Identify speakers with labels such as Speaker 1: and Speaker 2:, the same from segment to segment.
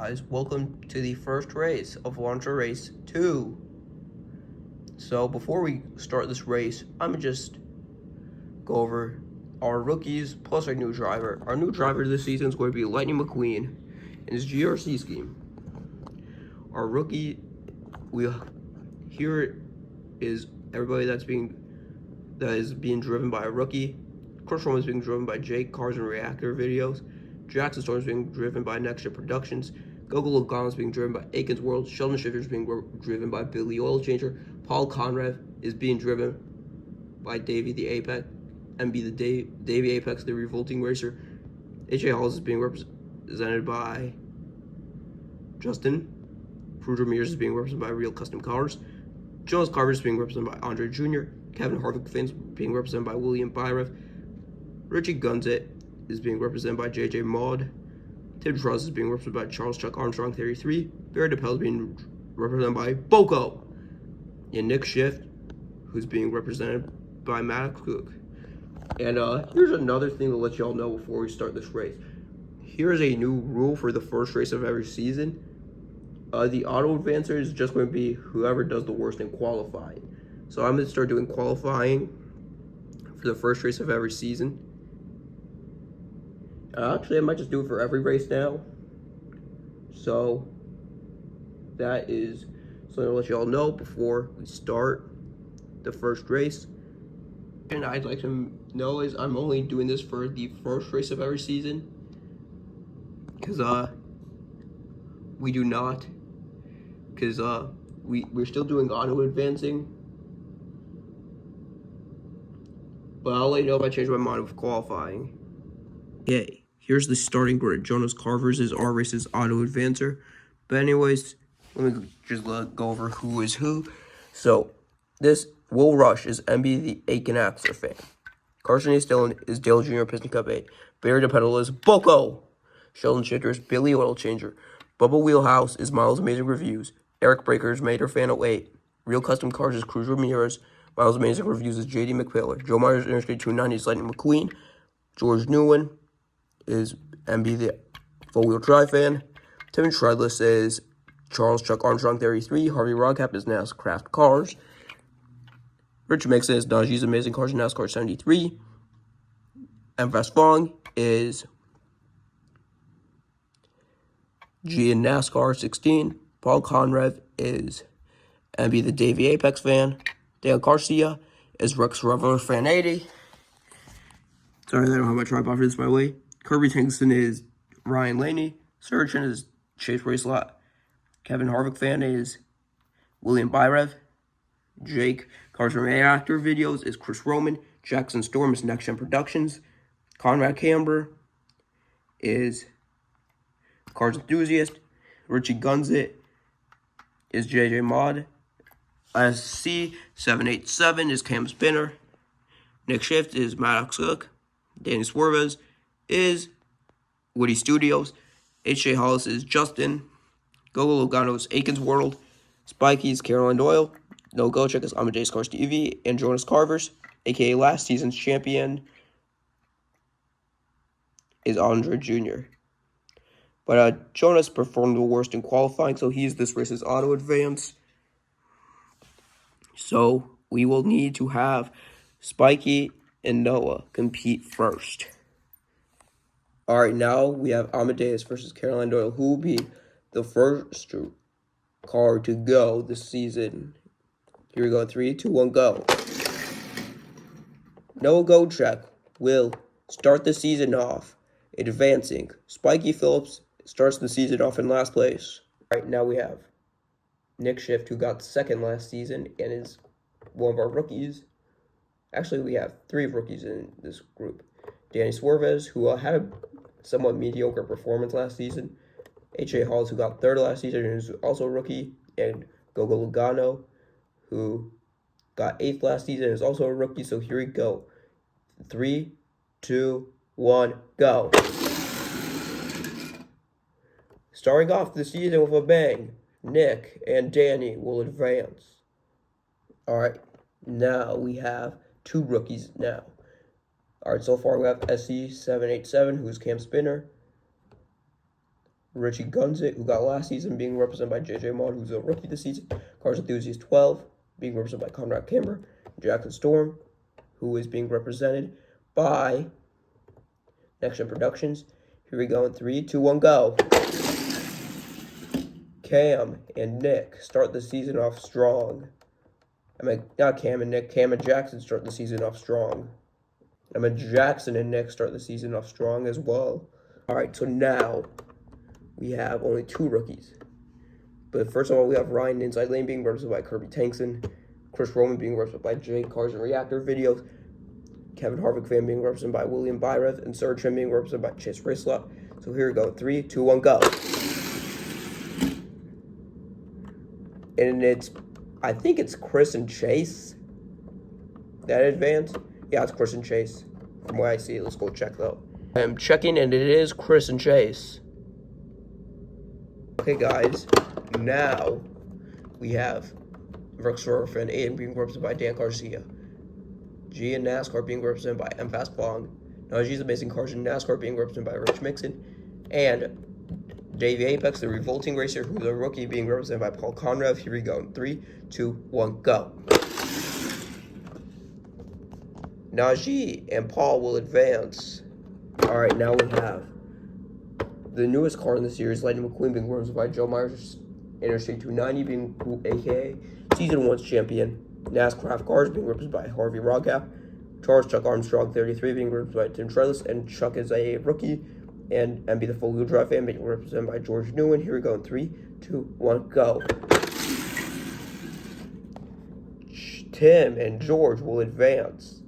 Speaker 1: guys, welcome to the first race of Launcher Race 2. So before we start this race, I'm gonna just go over our rookies plus our new driver. Our new driver this season is going to be Lightning McQueen in his GRC scheme. Our rookie, here is everybody that is being driven by a rookie. Crush Roman is being driven by Jake, Cars and Reactor Videos. Jackson Storm is being driven by Next Gen Productions. Gogo Logano is being driven by Aiken's World. Sheldon Shifter is being driven by Billy Oil Changer. Paul Conrad is being driven by Davey the Apex. MB the Davey Apex, the Revolting Racer. H.A. Halls is being represented by Justin. Cruz Ramirez is being represented by Real Custom Cars. Jonas Carver is being represented by Andre Jr. Kevin Harvick Finn's being represented by William Byrev. Richie Gunzit is being represented by JJ Maud. Tim Truss is being represented by Charles Chuck Armstrong 33. Barry DePel is being represented by Boko. And Nick Shift, who's being represented by Maddox Cook. And here's another thing to let y'all know before we start this race. Here's a new rule for the first race of every season. The auto advancer is just going to be whoever does the worst in qualifying. So I'm going to start doing qualifying for the first race of every season. Actually, I might just do it for every race now. So that is something to let you all know before we start the first race. And I'd like to know is I'm only doing this for the first race of every season. Because we're still doing auto advancing. But I'll let you know if I change my mind with qualifying. Okay. Here's the starting grid. Jonas Carver's is our race's auto advancer. But anyways, let me just go over who is who. So, this Will Rush is MB the Aiken Axler fan. Carson A. Dillon is Dale Jr. Piston Cup 8. Barry DePedal is Boko. Sheldon Shifter is Billy Oil Changer. Bubba Wheelhouse is Miles Amazing Reviews. Eric Breaker is Mater Fan 08. Real Custom Cars is Cruz Ramirez. Miles Amazing Reviews is JD McPaler. Joe Myers Interstate 290 is Lightning McQueen. George Newman is MB the Full Wheel Drive fan. Tim Shredless is Charles Chuck Armstrong 33. Harvey Rodcap is NASCraft Cars. Rich Mixon is Najee's Amazing Cars and NASCAR 73. And Vest Fong is G and NASCAR 16. Paul Conrad is MB the Davey Apex fan. Dan Garcia is Rex Reveler fan 80. Sorry that I don't have my tripod for this, by the way. Kirby Kingston is Ryan Laney. Surgeon is Chase Racelot. Kevin Harvick fan is William Byrev. Jake Cars and Reactor Videos is Chris Roman. Jackson Storm is Next Gen Productions. Conrad Camber is Cars Enthusiast. Richie Gunzit is JJ Mod. SC787 is Cam Spinner. Nick Shift is Maddox Cook. Danny Swerves is Woody Studios. H.J. Hollis is Justin. Gogo Logano is Aiken's World. Spikey is Caroline Doyle. No Go Check is Amadeus Cars TV. And Jonas Carver's, aka last season's champion, is Andre Jr. But Jonas performed the worst in qualifying, so he's this race's auto advance. So we will need to have Spikey and Noah compete first. Alright, now we have Amadeus versus Caroline Doyle, who will be the first car to go this season. Here we go, 3, 2, 1, go. Noah Go Check will start the season off advancing. Spikey Phillips starts the season off in last place. Alright, now we have Nick Shift, who got second last season and is one of our rookies. Actually, we have 3 rookies in this group. Danny Swerves, who had a somewhat mediocre performance last season. H.A. Halls, who got 3rd last season and is also a rookie. And Gogo Logano, who got 8th last season and is also a rookie. So here we go. 3, 2, 1, go. Starting off the season with a bang, Nick and Danny will advance. Alright, now we have 2 rookies now. Alright, so far we have SC787, who's Cam Spinner. Richie Gunzit, who got last season, being represented by JJ Maud, who's a rookie this season. Cars Enthusiast 12, being represented by Conrad Camber. Jackson Storm, who is being represented by Next Gen Productions. Here we go in 3, 2, 1, go. Cam and Nick start the season off strong. I mean, not Cam and Nick. Cam and Jackson start the season off strong. I mean, Jackson and Nick start the season off strong as well. All right, so now we have only 2 rookies. But first of all, we have Ryan Inside Lane being represented by Kirby Tankson. Chris Roman being represented by Jake Cars and Reactor Videos. Kevin Harvick fan being represented by William Byrev. And Sir Trim being represented by Chase Racelot. So here we go. 3, 2, 1, go. And I think it's Chris and Chase that advance. Yeah, it's Chris and Chase. From what I see, let's go check though. I'm checking, and it is Chris and Chase. Okay, guys. Now we have Rex Surfer and Aiden being represented by Dan Garcia. G and NASCAR being represented by M Fast Bong. Najee's Amazing Cars and NASCAR being represented by Rich Mixon. And Davey Apex, the Revolting Racer, who's a rookie, being represented by Paul Conrev. Here we go in 3, 2, 1, go. Najee and Paul will advance. All right, now we have the newest car in the series, Lightning McQueen, being represented by Joe Myers. Interstate 290 being a.k.a. Season 1's champion. NASCAR Cars being represented by Harvey Rodgap. Charles Chuck Armstrong 33 being represented by Tim Trellis, and Chuck is a rookie. And MB the full-wheel drive fan being represented by George Newen. Here we go in 3, 2, 1, go. Tim and George will advance.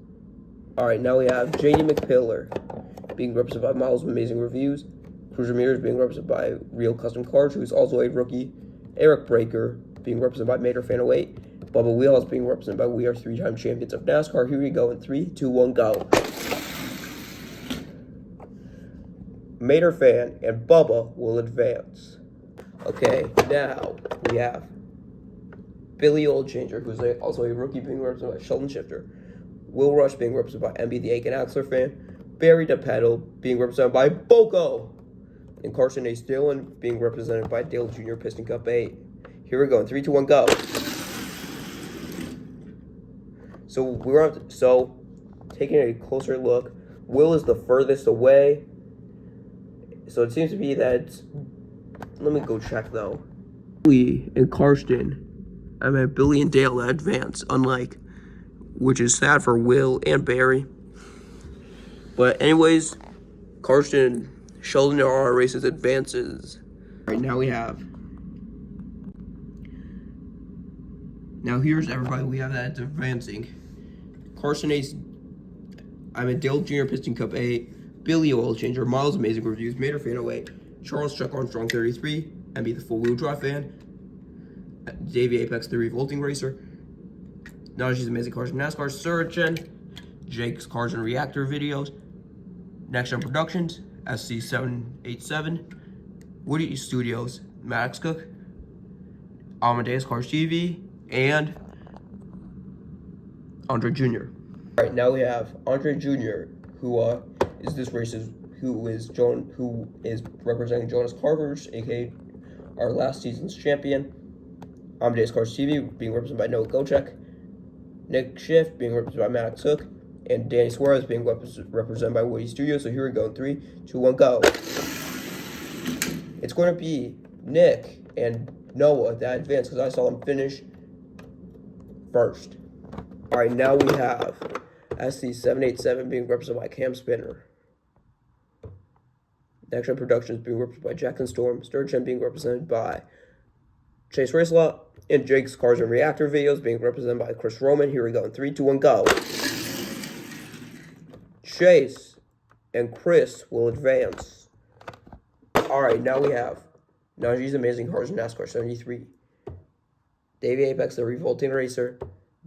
Speaker 1: All right, now we have JD McPillar being represented by Miles of Amazing Reviews. Cruz Ramirez being represented by Real Custom Cars, who is also a rookie. Eric Breaker being represented by Mater Fan 08. Bubba Wheelhouse being represented by We Are 3-time champions of NASCAR. Here we go in 3, 2, 1, go. Mater Fan and Bubba will advance. Okay, now we have Billy Oldchanger, who's also a rookie, being represented by Sheldon Shifter. Will Rush being represented by MB the Aiken Axler fan. Barry DePedal being represented by Boko. And Carson A. Dillon being represented by Dale Jr. Piston Cup 8. Here we go in 3, 2, 1, go. So taking a closer look, Will is the furthest away. So it seems to be that, let me go check though. Billy and Karsten, I mean Billy and Dale advance, which is sad for Will and Barry. But anyways, Karsten, Sheldon are our races advances. Right now here's everybody we have that's advancing. Carson Ace, Dale Jr. Piston Cup 8. Billy Oil Changer, Miles Amazing Reviews, Mater Fan 08, Charles Chuck Armstrong 33, MB the full wheel drive fan, Davey Apex the Revolting Racer, Najee's Amazing Cars and NASCAR, Surgeon, Jake's Cars and Reactor Videos, Next Gen Productions, SC787, Woody Studios, Maddox Cook, Amadeus Cars TV, and Andre Jr. All right, now we have Andre Jr., who is representing Jonas Carvers, aka our last season's champion. Amadeus Cars TV being represented by Noah Gochek. Nick Schiff being represented by Maddox Hook. And Danny Suarez being represented by Woody Studios. So here we go in 3, 2, 1, go. It's going to be Nick and Noah that advance because I saw them finish first. All right, now we have SC787 being represented by Cam Spinner. Next Gen Productions being represented by Jackson Storm. Sturgeon being represented by Chase Racelot. And Jake's Cars and Reactor Videos being represented by Chris Roman. Here we go in 3, 2, 1, go. Chase and Chris will advance. All right, now we have Najee's Amazing Cars and NASCAR 73. Davey Apex, the Revolting Racer.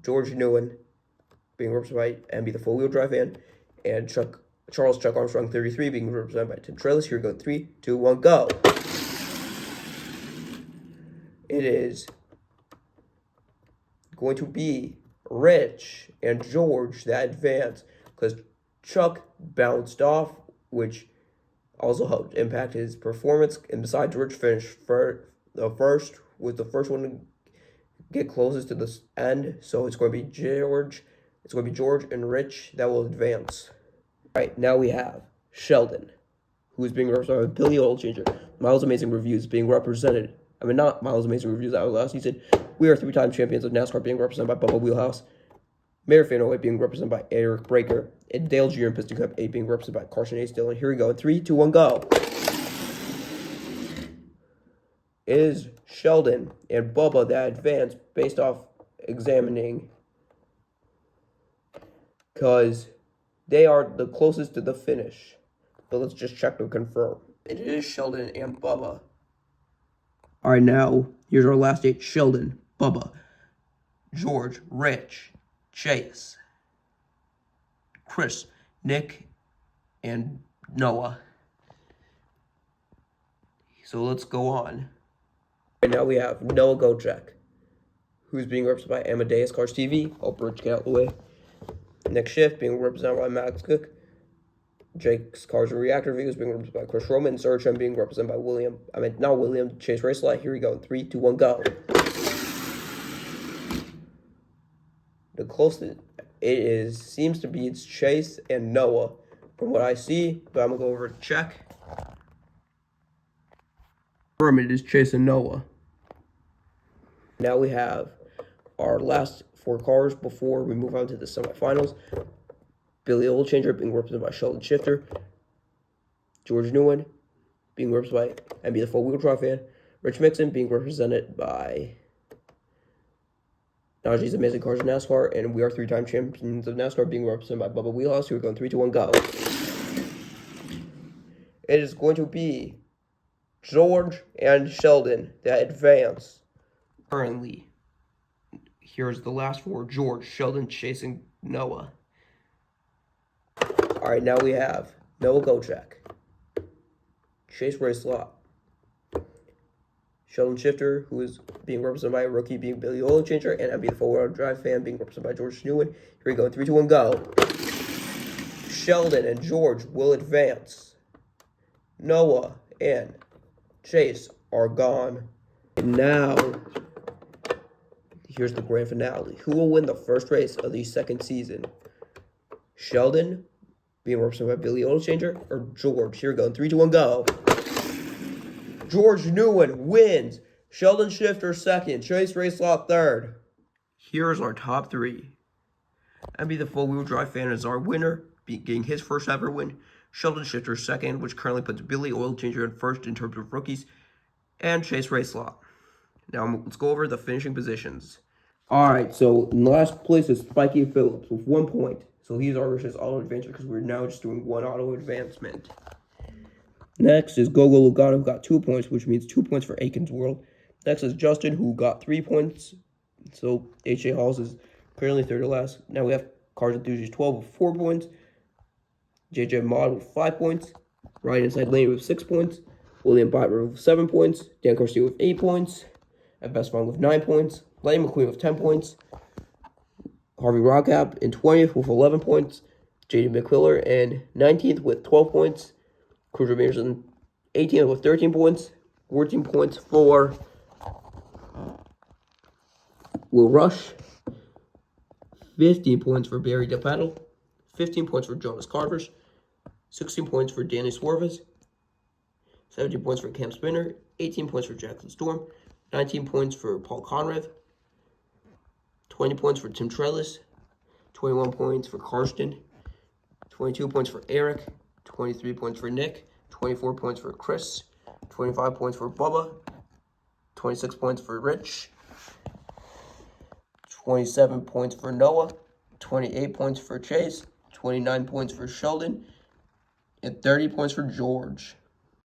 Speaker 1: George Newen being represented by MB the full wheel drive fan. And Charles Chuck Armstrong 33 being represented by Tim Trellis. Here we go 3, 2, 1, go. It is going to be Rich and George that advance because Chuck bounced off, which also helped impact his performance. And besides, Rich finished was the first one to get closest to the end. So it's going to be George. It's going to be George and Rich that will advance. All right, now we have Sheldon, who is being represented by Billy Oilchanger. Miles Amazing Reviews being represented. I mean, not Miles Amazing Reviews, that was last season. We are three-time champions of NASCAR being represented by Bubba Wheelhouse. Mayor Fan 08 being represented by Eric Breaker. And Dale Jr. and Piston Cup 8 being represented by Carson Ace Dillon. Here we go. 3, 2, 1, go. It is Sheldon and Bubba that advance based off examining, because they are the closest to the finish. But let's just check to confirm. It is Sheldon and Bubba. All right, now here's our last 8. Sheldon, Bubba, George, Rich, Chase, Chris, Nick, and Noah. So let's go on. Right now we have Noah Gojek, who's being represented by Amadeus Cars TV. Hope Rich get out of the way. Next shift being represented by Max Cook. Jake's Cars and Reactor Reviews being represented by Chris Roman. And Search being represented by not William, Chase Raceline. Here we go. 3, 2, 1, go. The closest seems to be it's Chase and Noah from what I see, but I'm gonna go over to check. It is Chase and Noah. Now we have our last 4 cars before we move on to the semifinals. Billy Oilchanger being represented by Sheldon Shifter. George Newen being represented by MB the Full Wheel Drive Fan. Rich Mixon being represented by Najee's Amazing Cars in NASCAR. And we are 3-time champions of NASCAR being represented by Bubba Wheelhouse. Here we go. 3, 2, 1, go. It is going to be George and Sheldon that advance. Currently, here's the last 4. George, Sheldon, Chase, and Noah. All right, now we have Noah Gojek, Chase Racelot, Sheldon Shifter, who is being represented by a rookie being Billy Oilchanger, and MB the Full Wheel Drive Fan being represented by George Newen. Here we go. 3, 2, 1, go. Sheldon and George will advance. Noah and Chase are gone. And now, here's the grand finale. Who will win the first race of the second season? Sheldon, being represented by Billy Oilchanger, or George? Here we go. 3, 2, 1, go. George Newen wins. Sheldon Shifter second. Chase Racelot third. Here's our top 3. MB the Full Wheel Drive Fan is our winner, getting his first ever win. Sheldon Shifter second, which currently puts Billy Oilchanger in first in terms of rookies, and Chase Racelot. Now let's go over the finishing positions. All right, so in last place is Spikey Phillips with 1 point. So he's our versus auto advancement because we're now just doing 1 auto advancement. Next is Gogo Lugano, who got 2 points, which means 2 points for Aiken's World. Next is Justin, who got 3 points. So H.A. Halls is currently third to last. Now we have Cars Enthusiast 12 with 4 points. JJ Mod with 5 points. Ryan Inside Lane with 6 points. William Botman with 7 points. Dan Garcia with 8 points. At Best Fun with 9 points. Lenny McQueen with 10 points. Harvey Rockap in 20th with 11 points. J.D. McQuiller in 19th with 12 points. Cruz Ramirez in 18th with 13 points. 14 points for Will Rush. 15 points for Barry DePaddle. 15 points for Jonas Carvers. 16 points for Danny Swerves. 17 points for Cam Spinner. 18 points for Jackson Storm. 19 points for Paul Conrad. 20 points for Tim Trellis. 21 points for Karsten. 22 points for Eric. 23 points for Nick. 24 points for Chris. 25 points for Bubba. 26 points for Rich. 27 points for Noah. 28 points for Chase. 29 points for Sheldon. And 30 points for George.